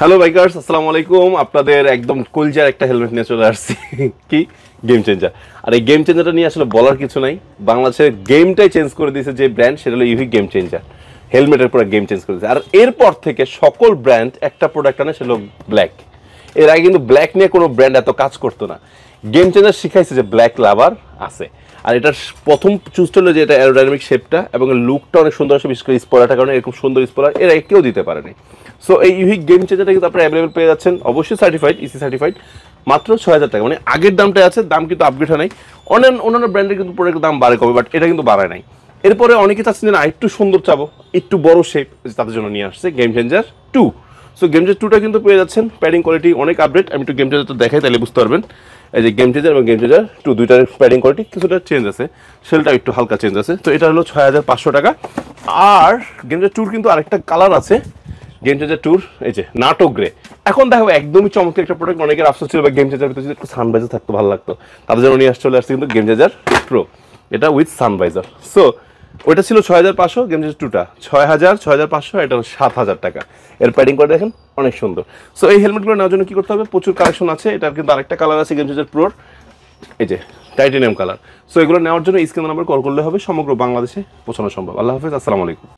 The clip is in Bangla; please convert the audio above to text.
হ্যালো বাইকার্স, আসসালামু আলাইকুম। আপনাদের একদম কলজার একটা হেলমেট নিয়ে চলে আসছি। কি গেম চেঞ্জার। আর এই গেম চেঞ্জারটা নিয়ে আসলে বলার কিছু নাই, বাংলাদেশের গেমটাই চেঞ্জ করে দিয়েছে যে ব্র্যান্ড, সেটা হলো ইউহিক গেম চেঞ্জার। হেলমেটের পুরো গেম চেঞ্জ করে দিয়েছে। আর এরপর থেকে সকল ব্র্যান্ড একটা প্রোডাক্ট আনে, সেটা হলো ব্ল্যাক। এর আগে কিন্তু ব্ল্যাক নিয়ে কোনো ব্র্যান্ড এত কাজ করতো না। গেম চেঞ্জার শিখাইছে যে ব্ল্যাক লাভার আছে। আর এটার প্রথম চুজটা হলো যে এটা অ্যারোডাইনামিক শেপটা এবং লুকটা অনেক সুন্দর আসে, বিশেষ করে স্পয়লারটার কারণে এরকম সুন্দর স্পয়লার এর আগে কেউ দিতে পারেনি। সো এই ইউহিক গেম চেঞ্জারটা কিন্তু আপনারা অ্যাভেলেবল পেয়ে যাচ্ছেন, অবশ্যই সার্টিফাইড, ইসি সার্টিফাইড, মাত্র 6,000 টাকা। মানে আগের দামটাই আছে, দাম কিন্তু আপগ্রেড হয় নাই। অন্যান্য ব্র্যান্ডের কিন্তু প্রোডাক্টের দাম বাড়ে কবে, বাট এটা কিন্তু বাড়ায় নাই। এরপরে অনেকে চাচ্ছেন যে না একটু সুন্দর চাবো, একটু বড় শেপ, তাদের জন্য নিয়ে আসছে game changer 2। So game changer 2টা কিন্তু পেয়ে যাচ্ছেন, প্যাডিং কোয়ালিটি অনেক আপডেট। আমি একটু গেম চেঞ্জারটা দেখাই, তাহলে বুঝতে পারবেন। এই যে গেম চেঞ্জার এবং গেম চেঞ্জার 2 দুইটার প্যাডিং কোয়ালিটি কিছুটা চেঞ্জ আছে, সেলটা একটু হালকা চেঞ্জ আছে। তো এটা হলো 6,500 টাকা। আর গেম চেঞ্জার 2 কিন্তু আরেকটা কালার আছে, গেম চেঞ্জার 2 এই যে নাটক গ্রে। এখন দেখো একদমই চমৎকার একটা প্রোডাক্ট। অনেকের আফসোস ছিল বা গেম চেঞ্জার ভিতরে যদি একটু সানভাইজার থাকতো ভালো লাগতো, তাদের জন্য নিয়ে চলে আসছে কিন্তু গেম চেঞ্জার প্রো, এটা উইথ সানভাইজার। সো ওইটা ছিল 6,500, গেম চেঞ্জার 2টা 6,000, 6,500, এটা 7,000 টাকা। এর প্যাডিং করে দেখেন অনেক সুন্দর। সো এই হেলমেটগুলো নেওয়ার জন্য কি করতে হবে, প্রচুর কালেকশন আছে। এটার কিন্তু আরেকটা কালার আছে গেম চেঞ্জার প্রোর, এই যে টাইটেনিয়াম কালার। সো এগুলো নেওয়ার জন্য স্ক্রিন নাম্বার কল করলে হবে, সমগ্র বাংলাদেশে পৌঁছানো সম্ভব। আল্লাহ হাফেজ, আসসালামু আলাইকুম।